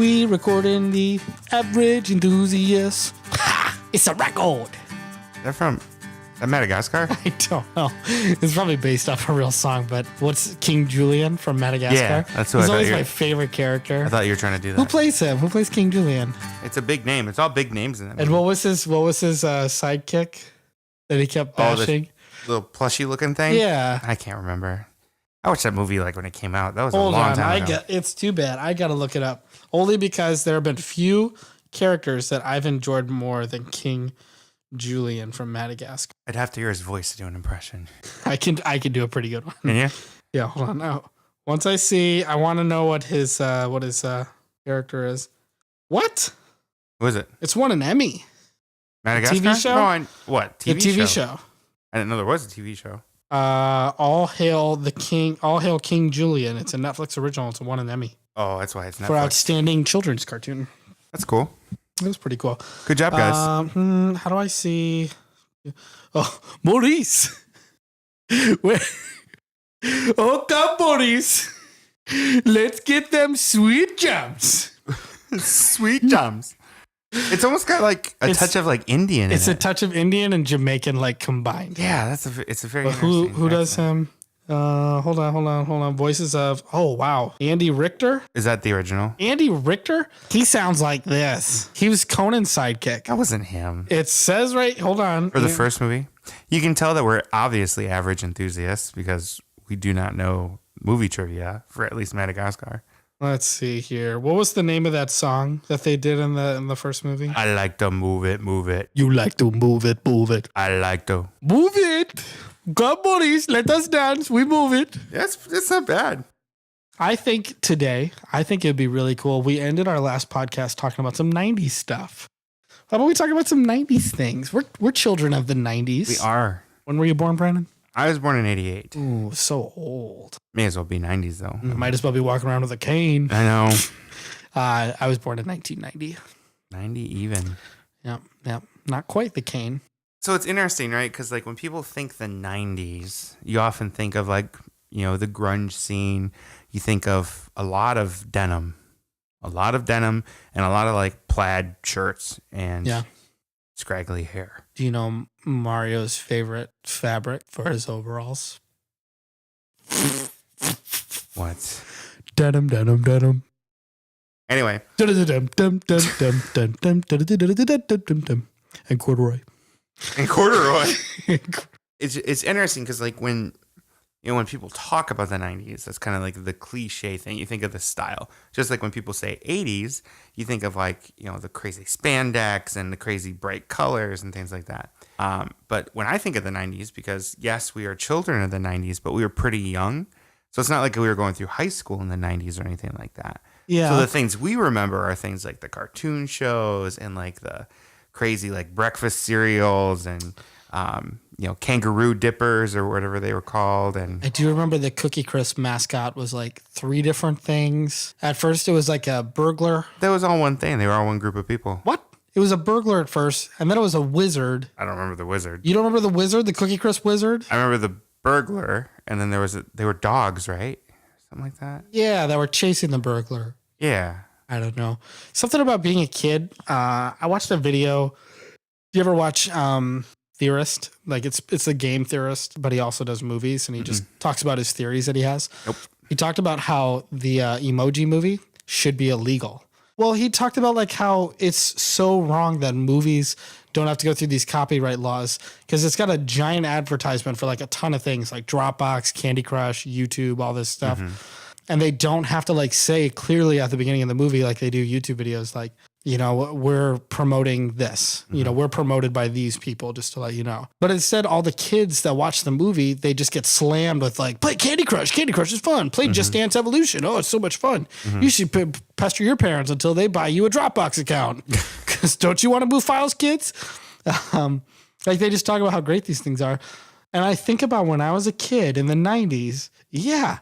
We recording the average enthusiast. Ha! It's a record. They're from Madagascar? I don't know. It's probably based off a real song, but what's King Julian from Madagascar? Yeah, that's who He's I thought always you were. my favorite character. I thought you were trying to do that. Who plays him? Who plays King Julian? It's a big name. It's all big names in it. And what was his sidekick that he kept bashing? The little plushy looking thing? Yeah. I can't remember. I watched that movie like when it came out. That was Hold a long on, time ago. it's too bad. I gotta look it up. Only because there have been few characters that I've enjoyed more than King Julian from Madagascar. I'd have to hear his voice to do an impression. I can do a pretty good one. Can you? Yeah, hold on now. Once I want to know what his character is. What? Who is it? It's won an Emmy. Madagascar? TV show? No, what? The TV show. I didn't know there was a TV show. All Hail King Julian. It's a Netflix original. It's won an Emmy. Oh, that's why it's Netflix. For outstanding children's cartoon. That's cool. It was pretty cool. Good job, guys. How do I see? Oh, Maurice. Where? Oh, come, Maurice. Let's get them sweet jumps. Sweet jumps. It's almost got like a touch of like Indian in it. It's a touch of Indian and Jamaican like combined. Yeah, it's a very But who does him? Hold on. Voices of, oh, wow. Andy Richter? Is that the original? Andy Richter? He sounds like this. He was Conan's sidekick. That wasn't him. It says hold on. For the first movie. You can tell that we're obviously average enthusiasts because we do not know movie trivia for at least Madagascar. Let's see here. What was the name of that song that they did in the first movie? I like to move it, move it. You like to move it, move it. I like to move it. Come, Maurice, let us dance. We move it. It's not bad. I think it'd be really cool. We ended our last podcast talking about some 90s stuff. How about we talk about some 90s things? We're children of the 90s. We are. When were you born, Brandon? I was born in 88. Ooh, so old. May as well be 90s, though. Might as well be walking around with a cane. I know. I was born in 1990. 90 even. Yep. Not quite the cane. So it's interesting, right? Because like when people think the 90s, you often think of like, the grunge scene. You think of a lot of denim. And a lot of like plaid shirts and scraggly hair. Do you know Mario's favorite fabric for his overalls? What? Denim. Anyway. And corduroy. It's interesting because like when people talk about the 90s, that's kind of like the cliche thing. You think of the style. Just like when people say 80s, you think of like, the crazy spandex and the crazy bright colors and things like that. But when I think of the 90s, because yes, we are children of the 90s, but we were pretty young. So it's not like we were going through high school in the 90s or anything like that. Yeah. So the things we remember are things like the cartoon shows and like the crazy like breakfast cereals and kangaroo dippers or whatever they were called. And I do remember the Cookie Crisp mascot was like 3 different things. At first, it was like a burglar. That was all one thing. They were all one group of people. What? It was a burglar at first, and then it was a wizard. I don't remember the wizard. You don't remember the wizard, the Cookie Crisp wizard? I remember the burglar, and then they were dogs, right? Something like that. Yeah, that were chasing the burglar. Yeah. I don't know. Something about being a kid. I watched a video. Do you ever watch Theorist? Like it's a game theorist, but he also does movies, and he just talks about his theories that he has. Nope. He talked about how the Emoji movie should be illegal. Well, he talked about like how it's so wrong that movies don't have to go through these copyright laws because it's got a giant advertisement for like a ton of things like Dropbox, Candy Crush, YouTube, all this stuff. And they don't have to like say clearly at the beginning of the movie like they do YouTube videos like, we're promoting this. We're promoted by these people just to let you know. But instead, all the kids that watch the movie, they just get slammed with like, play Candy Crush. Candy Crush is fun. Play Just Dance Evolution. Oh, it's so much fun. You should pester your parents until they buy you a Dropbox account. Because don't you want to move files, kids? Like they just talk about how great these things are. And I think about when I was a kid in the 90s. Yeah.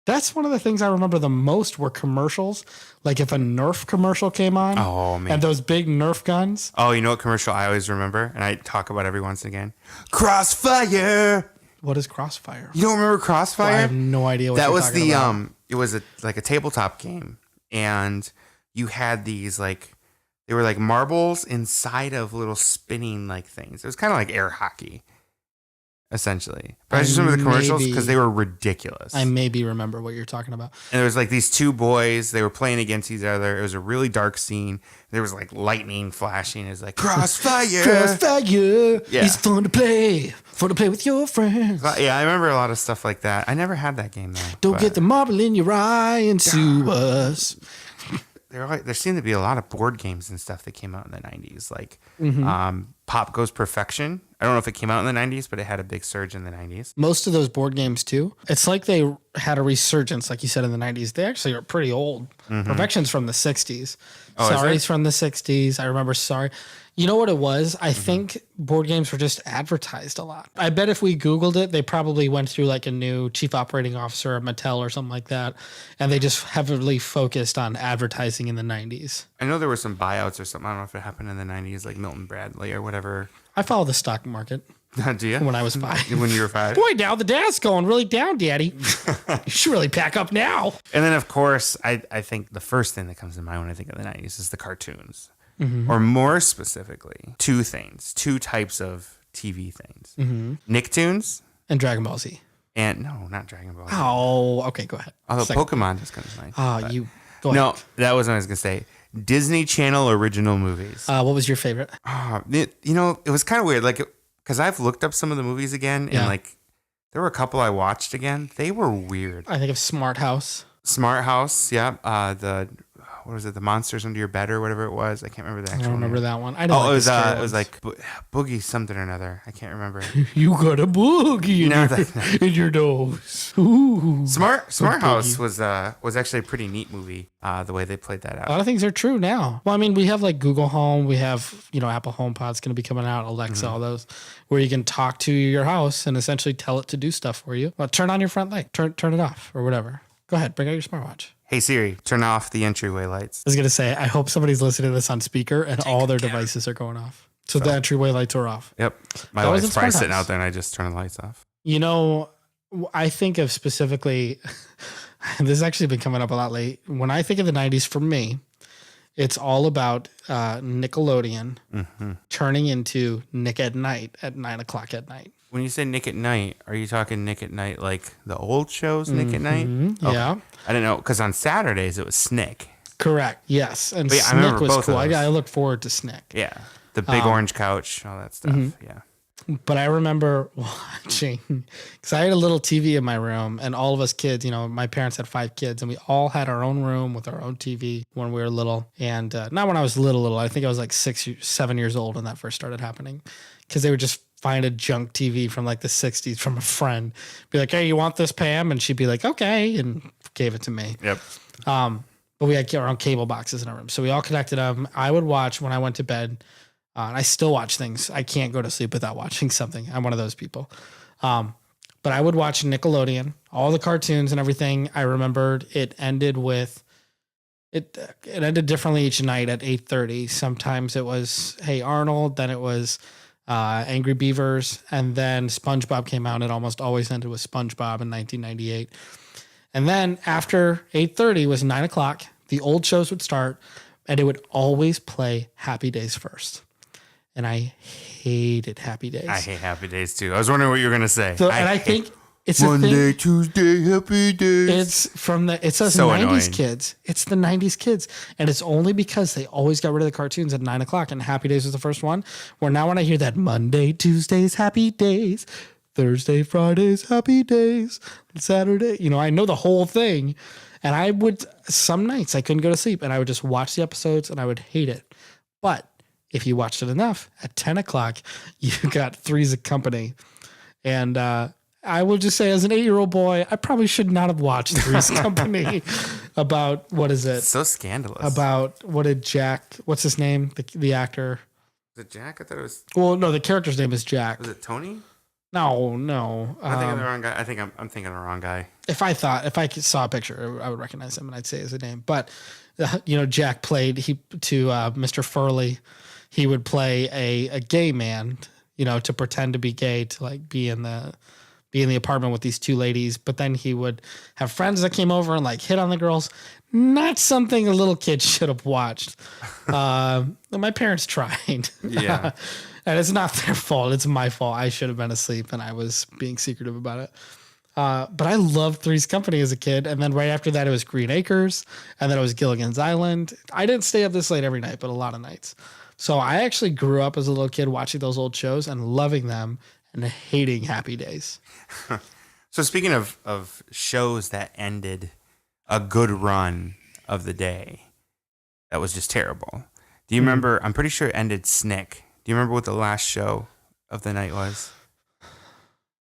That's one of the things I remember the most were commercials. Like if a Nerf commercial came on. Oh, man. And those big Nerf guns. Oh, you know what commercial I always remember? And I talk about every once and again? Crossfire. What is Crossfire? You don't remember Crossfire? Well, I have no idea what that you're was talking about. It was like a tabletop game. and you had these like they were like marbles inside of little spinning like things. It was kind of like air hockey, essentially. But I just remember the commercials because they were ridiculous. I maybe remember what you're talking about. And there was like these two boys. They were playing against each other. It was a really dark scene. There was like lightning flashing. It was like crossfire. Crossfire. Yeah. It's fun to play with your friends. Yeah, I remember a lot of stuff like that. I never had that game though. Don't get the marble in your eye and sue us. There seemed to be a lot of board games and stuff that came out in the 90s. Like Pop Goes Perfection. I don't know if it came out in the 90s, but it had a big surge in the 90s. Most of those board games too. It's like they had a resurgence, like you said, in the 90s. They actually are pretty old. Perfection's from the 60s. Sorry's from the 60s. I remember Sorry. You know what it was? I think board games were just advertised a lot. I bet if we Googled it, they probably went through like a new chief operating officer at Mattel or something like that. And they just heavily focused on advertising in the 90s. I know there were some buyouts or something. I don't know if it happened in the 90s, like Milton Bradley or whatever. I follow the stock market. Do you? When I was 5. When you were 5? Boy, now the dad's going really down, Daddy. You should really pack up now. And then, of course, I think the first thing that comes to mind when I think of the 90s is the cartoons. Or more specifically, two types of TV things. Nicktoons. And Dragon Ball Z. And no, not Dragon Ball Z. Oh, okay, go ahead. Although Pokemon just comes to mind. You go ahead. No, that was what I was going to say. Disney Channel original movies. What was your favorite? It was kind of weird. Like, because I've looked up some of the movies again, and like, there were a couple I watched again. They were weird. I think of Smart House. Smart House, yeah. What was it? The Monsters Under Your Bed or whatever it was. I can't remember the actual I don't remember name. that one. I don't. It was like Boogie something or another. I can't remember. You got a boogie in your nose. Ooh. Smart House was actually a pretty neat movie. The way they played that out. A lot of things are true now. Well, I mean, we have like Google Home. We have Apple HomePod's going to be coming out. Alexa, all those, where you can talk to your house and essentially tell it to do stuff for you. Well, turn on your front light. Turn it off or whatever. Go ahead. Bring out your smartwatch. Hey Siri, turn off the entryway lights. I was going to say, I hope somebody's listening to this on speaker and all their devices are going off. So the entryway lights are off. Yep. My wife's probably sitting out there and I just turn the lights off. I think of specifically, this has actually been coming up a lot lately. When I think of the 90s, for me, it's all about Nickelodeon turning into Nick at Night at 9 o'clock at night. When you say Nick at Night, are you talking Nick at Night like the old shows, Nick at Night? Okay. Yeah. I don't know, because on Saturdays it was Snick. Correct. Yes. And I Snick was both cool. I look forward to Snick. Yeah. The big orange couch, all that stuff. Yeah. But I remember watching, because I had a little TV in my room, and all of us kids, my parents had 5 kids, and we all had our own room with our own TV when we were little. And not when I was little. I think I was like 7 years old when that first started happening, because they would just find a junk TV from like the 60s from a friend, be like, hey, you want this, Pam? And she'd be like, okay, and gave it to me. Yep. But we had our own cable boxes in our room. So we all connected them. I would watch when I went to bed. And I still watch things. I can't go to sleep without watching something. I'm one of those people. But I would watch Nickelodeon, all the cartoons and everything. I remembered it ended with, it ended differently each night at 8:30. Sometimes it was Hey Arnold. Then it was Angry Beavers. And then SpongeBob came out. It almost always ended with SpongeBob in 1998. And then after 8:30 was 9 o'clock. The old shows would start. And it would always play Happy Days first. And I hated Happy Days. I hate Happy Days too. I was wondering what you were gonna say. So, I think it's Monday, Tuesday, Happy Days. It's us so 90s annoying. kids. It's the 90s kids. And it's only because they always got rid of the cartoons at 9 o'clock and Happy Days was the first one. Where now when I hear that Monday, Tuesdays, Happy Days, Thursday, Fridays, Happy Days, Saturday, I know the whole thing. And some nights I couldn't go to sleep and I would just watch the episodes and I would hate it. But if you watched it enough, at 10 o'clock, you got Three's Company. And I will just say, as an 8-year-old boy, I probably should not have watched Three's Company about, what is it? So scandalous. About, what's his name? The actor. Was it Jack? I thought it was. Well, no, the character's name is Jack. Was it Tony? No. I'm thinking of the wrong guy. I think I'm thinking of the wrong guy. If I saw a picture, I would recognize him and I'd say his name. But, Jack played to Mr. Furley. He would play a gay man, to pretend to be gay, to like be in the be in the apartment with these two ladies, but then he would have friends that came over and like hit on the girls. Not something a little kid should have watched. My parents tried. Yeah. And it's not their fault. It's my fault. I should have been asleep and I was being secretive about it. But I loved Three's Company as a kid. And then right after that, it was Green Acres. And then it was Gilligan's Island. I didn't stay up this late every night, but a lot of nights. So I actually grew up as a little kid watching those old shows and loving them and hating Happy Days. So speaking of shows that ended a good run of the day, that was just terrible. Do you remember? I'm pretty sure it ended Snick. Do you remember what the last show of the night was?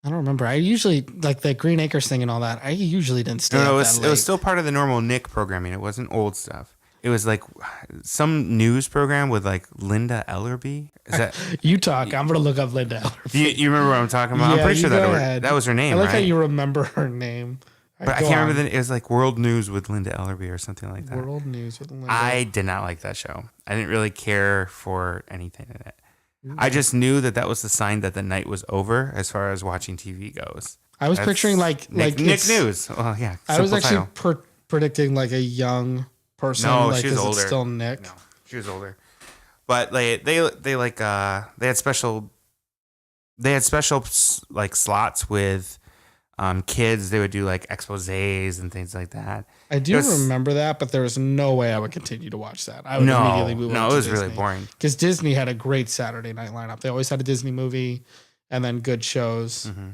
I don't remember. I usually like the Green Acres thing and all that. I usually didn't stay up that late. It was still part of the normal Nick programming. It wasn't old stuff. It was like some news program with like Linda Ellerby. Is that you talk? I'm gonna look up Linda Ellerby. You remember what I'm talking about? Yeah, I'm pretty sure that was her name. I like right? how you remember her name. But I can't remember. It was like World News with Linda Ellerby or something like that. World News with Linda. I did not like that show. I didn't really care for anything in it. I just knew that was the sign that the night was over as far as watching TV goes. I was picturing like Nick News. Oh yeah. I was actually predicting like a young person. No, like, she was older. It's still Nick. No, she was older. But they had special like slots with kids. They would do like exposés and things like that. I do remember that, but there was no way I would continue to watch that. I would immediately move on to No, it was Disney. really boring. Because Disney had a great Saturday night lineup. They always had a Disney movie and then good shows. Mm-hmm.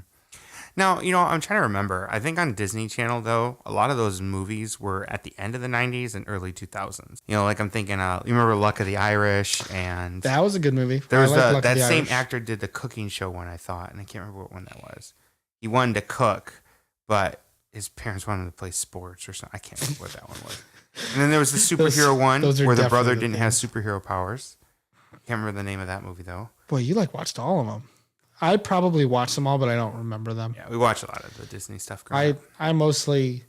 Now, I'm trying to remember. I think on Disney Channel, though, a lot of those movies were at the end of the 90s and early 2000s. Like I'm thinking, you remember Luck of the Irish? And that was a good movie. There was that same actor did the cooking show one, I thought, and I can't remember what one that was. He wanted to cook, but his parents wanted to play sports or something. I can't remember what that one was. And then there was the superhero one where the brother didn't have superhero powers. Can't remember the name of that movie, though. Boy, you watched all of them. I probably watched them all, but I don't remember them. Yeah, we watched a lot of the Disney stuff growing up. I mostly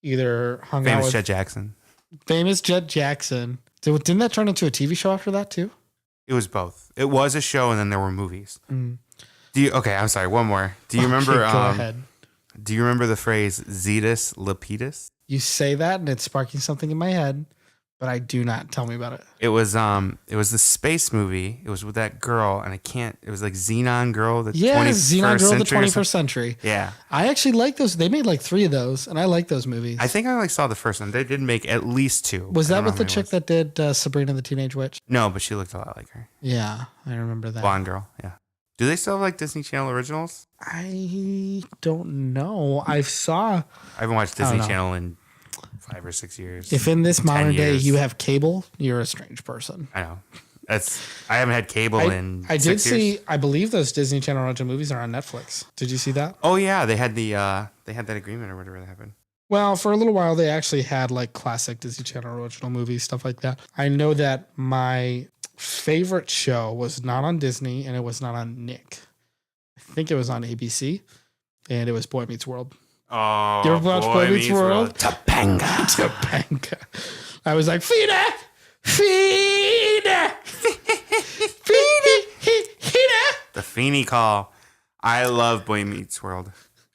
either hung Famous out with Jet Jackson. Famous Jet Jackson. Didn't that turn into a TV show after that too? It was both. It was a show, and then there were movies. Mm. Okay, I'm sorry. One more. Do you remember? Go ahead. Do you remember the phrase "Zetus Lapidus"? You say that, and it's sparking something in my head, but I do not. Tell me about it. It was the space movie. It was with that girl, and it was like Xenon Girl, Xenon Girl, the 21st century. Yeah, I actually like those. They made like 3 of those, and I like those movies. I think I only saw the first one. They did make at least 2. Was that with the chick that did Sabrina the Teenage Witch? No, but she looked a lot like her. Yeah, I remember that. Blonde girl. Yeah. Do they still have like Disney Channel originals? I don't know. I haven't watched Disney Channel in 5 or 6 years. If in this modern day you have cable, you're a strange person. I know. I haven't had cable in 6 years. See, I believe those Disney Channel original movies are on Netflix. Did you see that? Oh yeah, they had that agreement or whatever that happened. Well, for a little while they actually had like classic Disney Channel original movies, stuff like that. I know that my favorite show was not on Disney and it was not on Nick. I think it was on ABC and it was Boy Meets World. Oh, you ever watch Boy Meets World? Topanga. I was like, Fina! The Feeny call. I love Boy Meets World.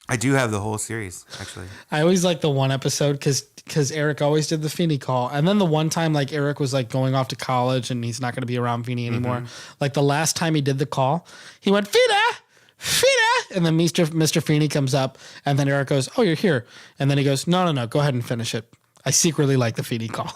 I do have the whole series, actually. I always like the one episode because Eric always did the Feeny call. And then the one time like Eric was like going off to college and he's not going to be around Feeny anymore. Mm-hmm. Like the last time he did the call, he went, Fina! And then Mr. Feeny comes up and then Eric goes, oh, you're here. And then he goes, no, go ahead and finish it. I secretly like the Feeny call.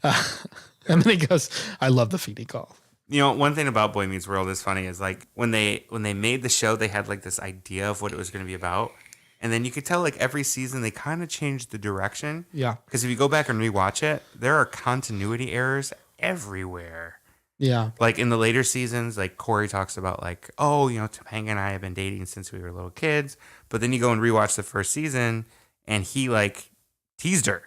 And then he goes, I love the Feeny call. One thing about Boy Meets World is funny is like when they made the show, they had like this idea of what it was going to be about. And then you could tell like every season they kind of changed the direction. Yeah. Because if you go back and rewatch it, there are continuity errors everywhere. Yeah. Like in the later seasons, like Corey talks about like, oh, Topanga and I have been dating since we were little kids. But then you go and rewatch the first season and he like teased her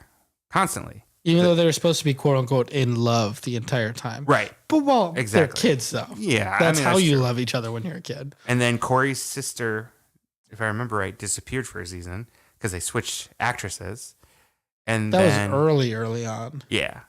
constantly. Even though they're supposed to be quote unquote in love the entire time. Right. But exactly. They're kids though. Yeah. That's how you love each other when you're a kid. And then Corey's sister, if I remember right, disappeared for a season because they switched actresses. And that was early on. Yeah.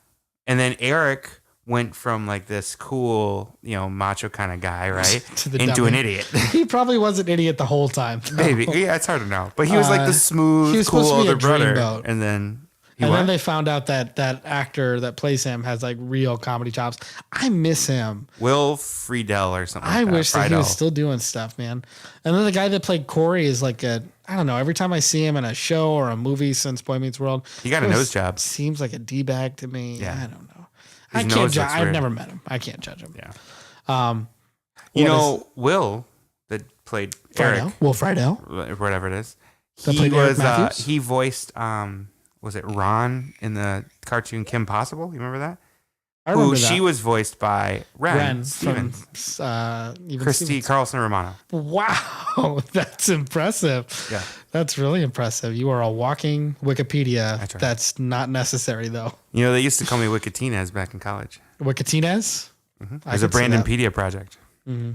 And then Eric went from like this cool, macho kind of guy, right, To the into dummy. an idiot. He probably was an idiot the whole time. though. Maybe, yeah, it's hard to know. But he was like the he smooth, was cool supposed to be a older brother, dreamboat. and then And then they found out that actor that plays him has like real comedy chops. I miss him. Will Friedle or something. I like wish that he Friedel. was still doing stuff, man. And then the guy that played Corey is like I don't know. Every time I see him in a show or a movie since Boy Meets World, He got a nose job. Seems like a D-bag to me. Yeah. I don't know. His I can't nose judge. looks I've weird. never met him. I can't judge him. Yeah. What Will that played Friedel? Eric, Will Friedel? whatever it is. That He played Eric was Matthews? he voiced was it Ron in the cartoon Kim Possible? You remember that? I remember Who that. she was voiced by Ren Stevens. from even Christy Stevens. Carlson Romano. Wow, that's impressive. Yeah. That's really impressive. You are a walking Wikipedia. That's right. That's not necessary though. They used to call me Wikitinez back in college. Wikitinez? It was a Brandonpedia project. Mm-hmm.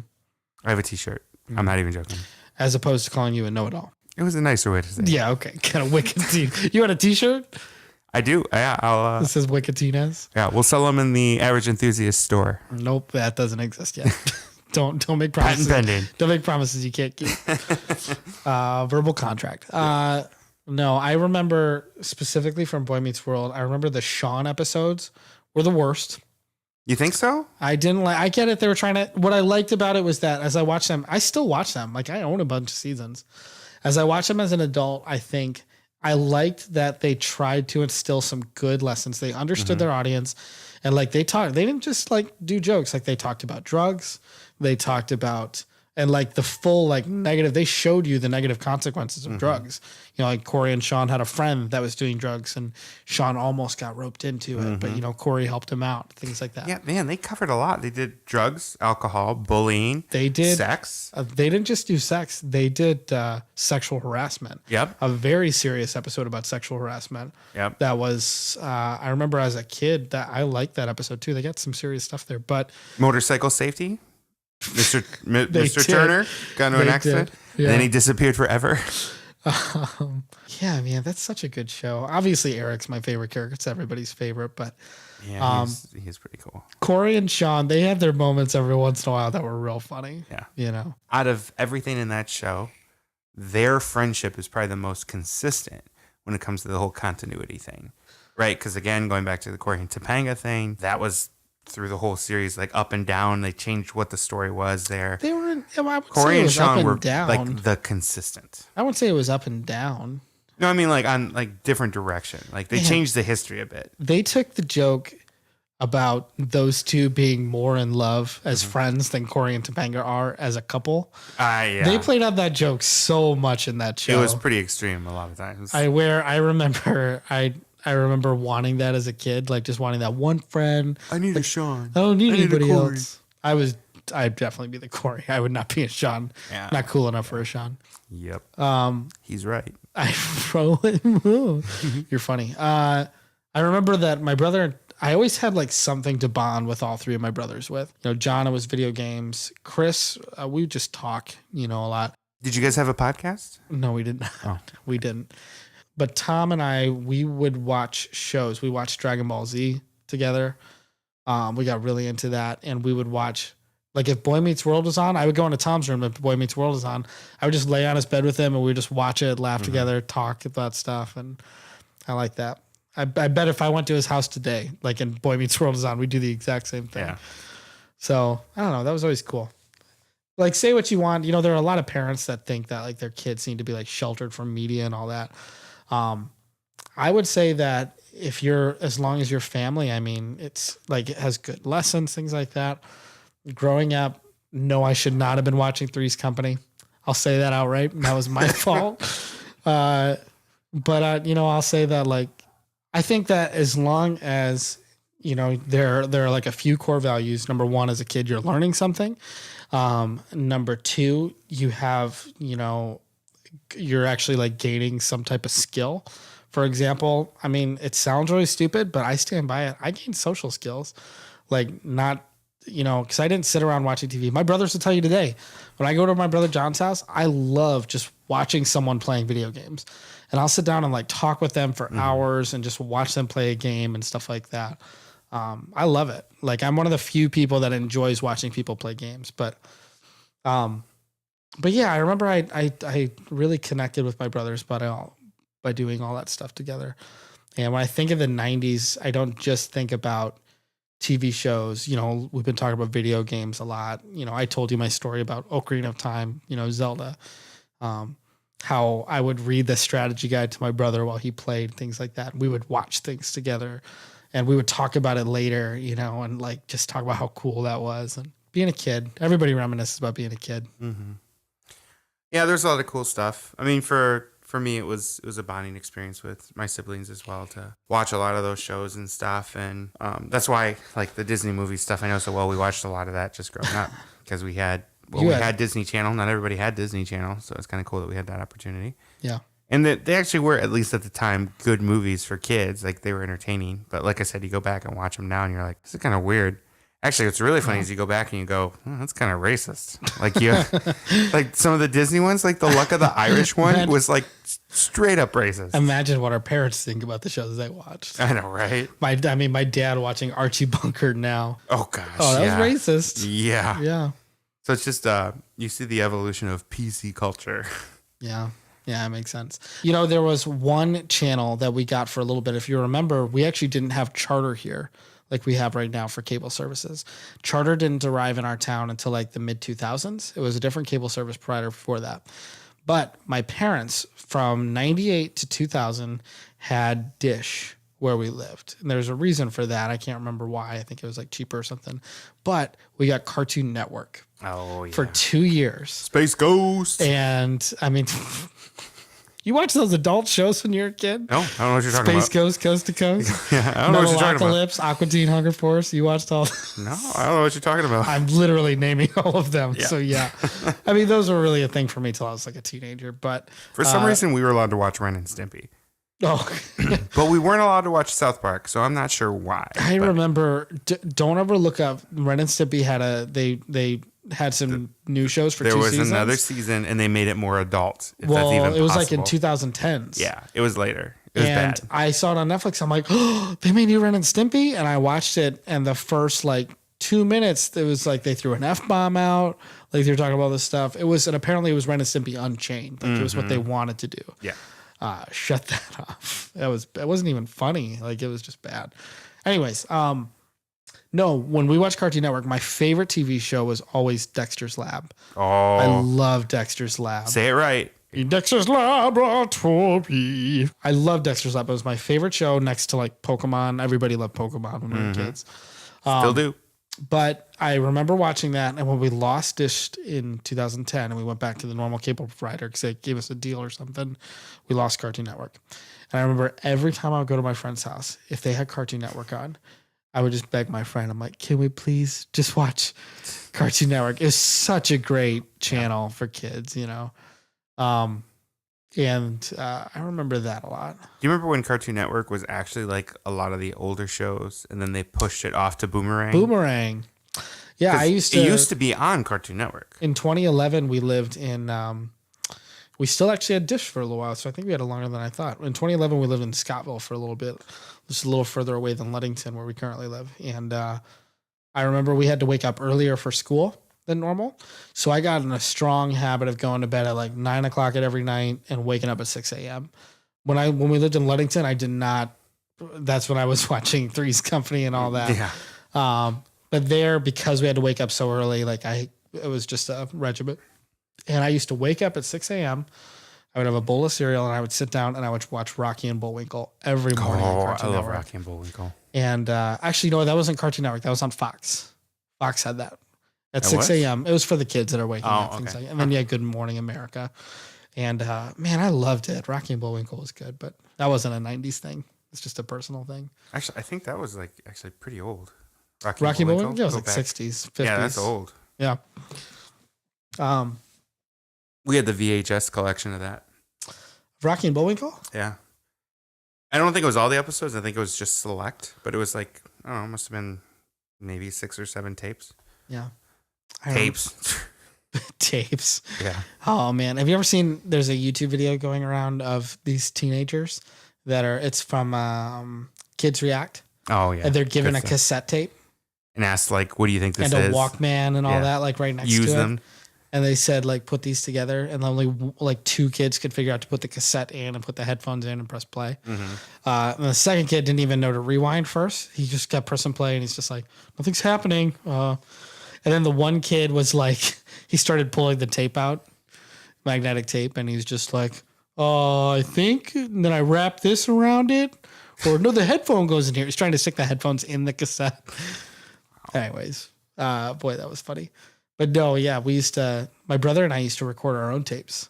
I have a T-shirt. I'm not even joking. As opposed to calling you a know-it-all. It was a nicer way to say it. Yeah, okay. Kind of Wikitinez. You want a T-shirt I do. Yeah, I'll. that says Wikitinez? Yeah, we'll sell them in the Average Enthusiast store. Nope, that doesn't exist yet. Don't make promises. Patent pending. Don't make promises you can't keep. Verbal contract. No, I remember specifically from Boy Meets World. I remember the Sean episodes were the worst. You think so? I didn't like. I get it. They were trying to. What I liked about it was that as I watched them, I still watch them. Like I own a bunch of seasons. As I watch them as an adult, I think I liked that they tried to instill some good lessons. They understood their audience, and like they talked. They didn't just like do jokes. Like they talked about drugs. They talked about and like the full like negative. They showed you the negative consequences of drugs. Like Corey and Sean had a friend that was doing drugs, and Sean almost got roped into it, but Corey helped him out. Things like that. Yeah, man, they covered a lot. They did drugs, alcohol, bullying. They did sex. They didn't just do sex. They did sexual harassment. Yep. A very serious episode about sexual harassment. Yep. That was, I remember as a kid that I liked that episode too. They got some serious stuff there, but Motorcycle safety. Mr. They Mr. did. Turner got into an They accident, did. Yeah. and then he disappeared forever. Yeah, man, that's such a good show. Obviously, Eric's my favorite character. It's everybody's favorite, but Yeah, he's pretty cool. Corey and Sean, they have their moments every once in a while that were real funny. Yeah. Out of everything in that show, their friendship is probably the most consistent when it comes to the whole continuity thing, right? Because again, going back to the Corey and Topanga thing, that was through the whole series, like up and down. They changed what the story was there. They were in, I would say Corey it and was up Sean were down. like the consistent. I wouldn't say it was up and down. No, I mean like on like different direction. Like they changed the history a bit. They took the joke about those two being more in love as friends than Corey and Topanga are as a couple. Yeah. They played out that joke so much in that show. It was pretty extreme a lot of times. I remember wanting that as a kid, like just wanting that one friend. I need a Sean. I don't need I need a anybody Corey. else. I'd definitely be the Corey. I would not be a Sean. Yeah. Not cool enough for a Sean. Yep. He's right. You're funny. I remember that my brother, I always had like something to bond with all three of my brothers with. John, it was video games. Chris, we would just talk, a lot. Did you guys have a podcast? No, we didn't. Oh. We didn't. But Tom and I, we would watch shows. We watched Dragon Ball Z together. We got really into that, and we would watch. Like if Boy Meets World was on, I would go into Tom's room. If Boy Meets World was on, I would just lay on his bed with him and we would just watch it, laugh together, talk about stuff. And I like that. I bet if I went to his house today, like and Boy Meets World is on, we'd do the exact same thing. Yeah. So I don't know. That was always cool. Like say what you want. There are a lot of parents that think that like their kids need to be like sheltered from media and all that. I would say that as long as your family, I mean, it's like it has good lessons, things like that. Growing up, no, I should not have been watching Three's Company. I'll say that outright. That was my fault. But I'll say that like, I think that as long as, there are like a few core values. Number one, as a kid, you're learning something. Number two, you have, you're actually like gaining some type of skill. For example, I mean, it sounds really stupid, but I stand by it. I gained social skills, like not, because I didn't sit around watching TV. My brothers will tell you today, when I go to my brother John's house, I love just watching someone playing video games. And I'll sit down and like talk with them for hours and just watch them play a game and stuff like that. I love it. Like I'm one of the few people that enjoys watching people play games, but yeah, I remember I really connected with my brothers by doing all that stuff together. And when I think of the 90s, I don't just think about TV shows. You know, we've been talking about video games a lot. You know, I told you my story about Ocarina of Time, you know, Zelda, how I would read the strategy guide to my brother while he played, things like that. We would watch things together and we would talk about it later, you know, and like just talk about how cool that was. And being a kid, everybody reminisces about being a kid. Mm-hmm. Yeah, there's a lot of cool stuff. I mean, for me, it was a bonding experience with my siblings as well to watch a lot of those shows and stuff. And that's why, like the Disney movie stuff, I know so well. We watched a lot of that just growing up because we had Disney Channel. Not everybody had Disney Channel, so it's kind of cool that we had that opportunity. Yeah. And that they actually were, at least at the time, good movies for kids. Like they were entertaining. But like I said, you go back and watch them now, and you're like, this is kind of weird. Actually, what's really funny is you go back and you go, that's kind of racist. Like like some of the Disney ones, like the Luck of the Irish one was like straight up racist. Imagine what our parents think about the shows they watched. I know, right? My dad watching Archie Bunker now. Oh gosh, that was racist. Yeah, yeah. So it's just you see the evolution of PC culture. Yeah. Yeah, it makes sense. You know, there was one channel that we got for a little bit. If you remember, we actually didn't have Charter here like we have right now for cable services. Charter didn't arrive in our town until like the mid 2000s. It was a different cable service provider before that. But my parents from 98 to 2000 had Dish where we lived. And there's a reason for that. I can't remember why. I think it was like cheaper or something. But we got Cartoon Network. Oh, yeah. For 2 years. Space Ghost. And I mean, you watch those adult shows when you're a kid? No, I don't know what you're talking Space about. Ghost, Coast to Coast. Yeah, I don't know what you're talking about. Metalocalypse, Aqua Teen Hunger Force. You watched all. No, I don't know what you're talking about. I'm literally naming all of them. Yeah. So yeah, I mean, those were really a thing for me till I was like a teenager. But for some reason, we were allowed to watch Ren and Stimpy. Oh, but we weren't allowed to watch South Park, so I'm not sure why. I remember. Don't ever look up. Ren and Stimpy had they had some new shows for 2 seasons. There was another season, and they made it more adult. If that's even it was possible. Like in 2010s. Yeah, it was later. It was bad. I saw it on Netflix. I'm like, oh, they made new Ren and Stimpy, and I watched it. And the first like 2 minutes, it was like they threw an F-bomb out. Like they were talking about this stuff. It was, and apparently it was Ren and Stimpy Unchained. Like it was what they wanted to do. Yeah. Shut that off. It wasn't even funny. Like it was just bad. Anyways, no, when we watched Cartoon Network, my favorite TV show was always Dexter's Lab. Oh. I love Dexter's Lab. Say it right. In Dexter's Laboratory. I love Dexter's Lab. It was my favorite show next to like Pokemon. Everybody loved Pokemon when we were kids. Still do. But I remember watching that, and when we lost Dish in 2010 and we went back to the normal cable provider because they gave us a deal or something, we lost Cartoon Network. And I remember every time I would go to my friend's house, if they had Cartoon Network on, I would just beg my friend, I'm like, can we please just watch Cartoon Network? It's such a great channel for kids, you know? I remember that a lot. Do you remember when Cartoon Network was actually like a lot of the older shows and then they pushed it off to Boomerang? Boomerang. Yeah, it used to be on Cartoon Network. In 2011, we lived in, we still actually had Dish for a little while, so I think we had it longer than I thought. In 2011, we lived in Scottville for a little bit, just a little further away than Ludington, where we currently live. And I remember we had to wake up earlier for school than normal. So I got in a strong habit of going to bed at like 9 o'clock at every night and waking up at 6 a.m. When we lived in Ludington, I did not, that's when I was watching Three's Company and all that. Yeah. But there, because we had to wake up so early, like it was just a regiment. And I used to wake up at 6 a.m. I would have a bowl of cereal and I would sit down and I would watch Rocky and Bullwinkle every morning. Oh, I love Rocky and Bullwinkle. And actually, no, that wasn't Cartoon Network. That was on Fox. Fox had that at 6 a.m. It was for the kids that are waking up. Things like, and then you had Good Morning America. And man, I loved it. Rocky and Bullwinkle was good, but that wasn't a 90s thing. It's just a personal thing. Actually, I think that was like actually pretty old. Rocky and Bullwinkle? Yeah, it was like 60s, 50s. Yeah, that's old. Yeah. We had the VHS collection of that. Rocky and Bullwinkle? Yeah. I don't think it was all the episodes. I think it was just select, but it was like, I don't know, it must have been maybe 6 or 7 tapes. Yeah. Tapes. Tapes. Yeah. Oh, man. Have you ever seen, there's a YouTube video going around of these teenagers that are, it's from Kids React. Oh yeah. And they're given Good a stuff. cassette tape And asked like, what do you think this and is? a Walkman and all Yeah. that, like right next Use to them. it. And they said, like, put these together. And only like 2 kids could figure out to put the cassette in and put the headphones in and press play. And the second kid didn't even know to rewind first. He just kept pressing play and he's just like, nothing's happening. And then the one kid was like, he started pulling the tape out, magnetic tape. And he's just like, I think. And then I wrap this around it. Or no, the headphone goes in here. He's trying to stick the headphones in the cassette. Anyways, boy, that was funny. But no, yeah, my brother and I used to record our own tapes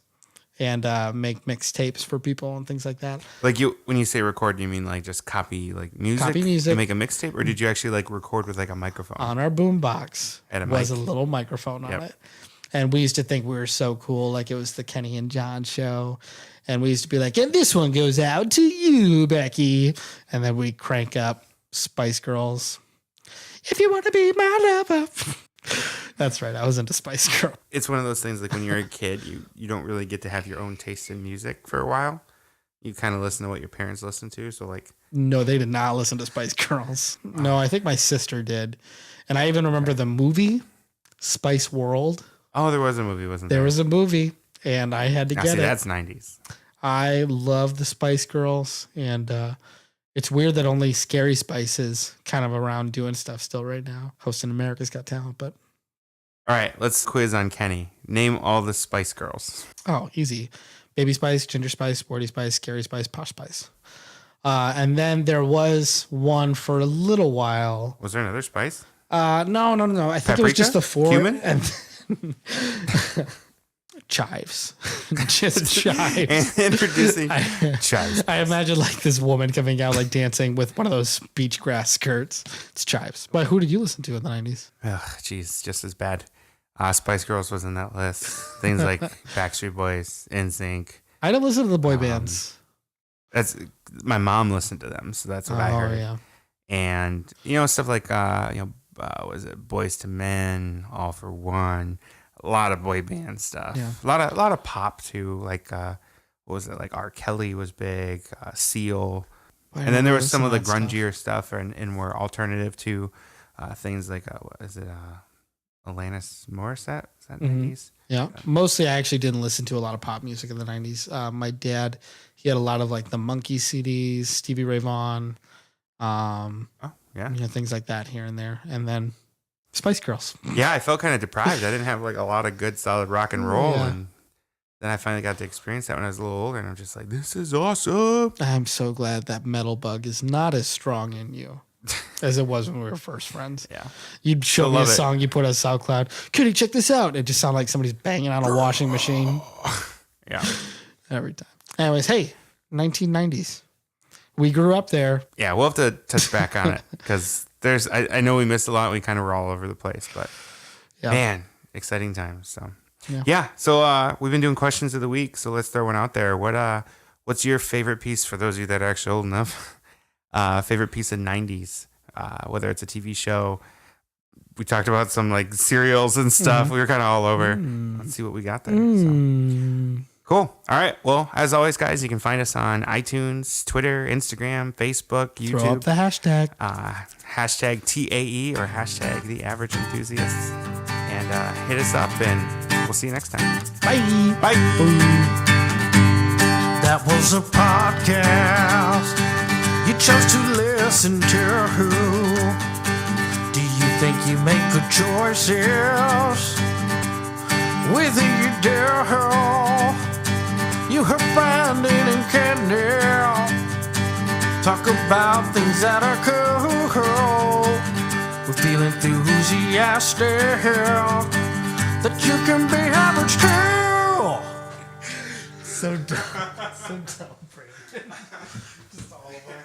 and make mixed tapes for people and things like that. Like when you say record, do you mean like just copy like music? Copy music. And make a mixtape? Or did you actually like record with like a microphone? On our boombox And a was mic. a little microphone on it. And we used to think we were so cool, like it was the Kenny and John show. And we used to be like, and this one goes out to you, Becky. And then we crank up Spice Girls. If you want to be my lover. That's right. I was into Spice Girl. It's one of those things like when you're a kid, you don't really get to have your own taste in music for a while. You kind of listen to what your parents listen to. So like, No, they did not listen to Spice Girls. No, I think my sister did. And I even remember the movie Spice World. oh, there was a movie, wasn't there? There was a movie and I had to Now, get see, it. that's 90s. I love the Spice Girls, and it's weird that only Scary Spice is kind of around doing stuff still right now, hosting America's Got Talent. But All right, let's quiz on Kenny. Name all the Spice Girls. easy: Baby Spice, Ginger Spice, Sporty Spice, Scary Spice, Posh Spice. And then there was one for a little while. Was there another Spice? No. I think it was just the 4. Cumin? And chives. Just chives. And introducing Chives. I imagine like this woman coming out like dancing with one of those beach grass skirts. It's chives. But who did you listen to in the 90s? Ugh, jeez, just as bad. Spice Girls was in that list. Things like Backstreet Boys, NSYNC. I didn't listen to the boy bands. That's my mom listened to them, so that's what I heard. Yeah. And stuff like was it Boys to Men, All for One, a lot of boy band stuff. Yeah. A lot of pop too. Like what was it? Like R. Kelly was big, Seal, and then there was some of the grungier stuff and more alternative to things like is it Alanis Morissette? Is that 90s? Yeah. Mostly I actually didn't listen to a lot of pop music in the 90s. My dad, he had a lot of like the Monkey CDs, Stevie Ray Vaughan, things like that here and there. And then Spice Girls. Yeah, I felt kind of deprived. I didn't have like a lot of good solid rock and roll. Yeah. And then I finally got to experience that when I was a little older, and I'm just like, this is awesome. I'm so glad that metal bug is not as strong in you as it was when we were first friends. Yeah. You'd show Still me a love it. song you put on SoundCloud. Kitty, check this out. It just sounded like somebody's banging on a washing machine Yeah. every time. Anyways, hey, 1990s. We grew up there. Yeah, we'll have to touch back on it because I know we missed a lot. We kind of were all over the place, but man, exciting times. So so we've been doing questions of the week. So let's throw one out there. What's your favorite piece for those of you that are actually old enough? Favorite piece of 90s, whether it's a TV show. We talked about some like cereals and stuff. We were kind of all over. Let's see what we got there. So. Cool. All right. Well, as always, guys, you can find us on iTunes, Twitter, Instagram, Facebook, YouTube. Throw up the hashtag. Hashtag TAE or hashtag The Average Enthusiasts. And hit us up, and we'll see you next time. Bye. Bye. That was a podcast you chose to listen to. Do you think you make good choices? Whether you do, you heard Brandon and Kenny talk about things that are cool. We're feeling enthusiastic that you can be average too. So dumb. So dumb, Brandon. Just all over.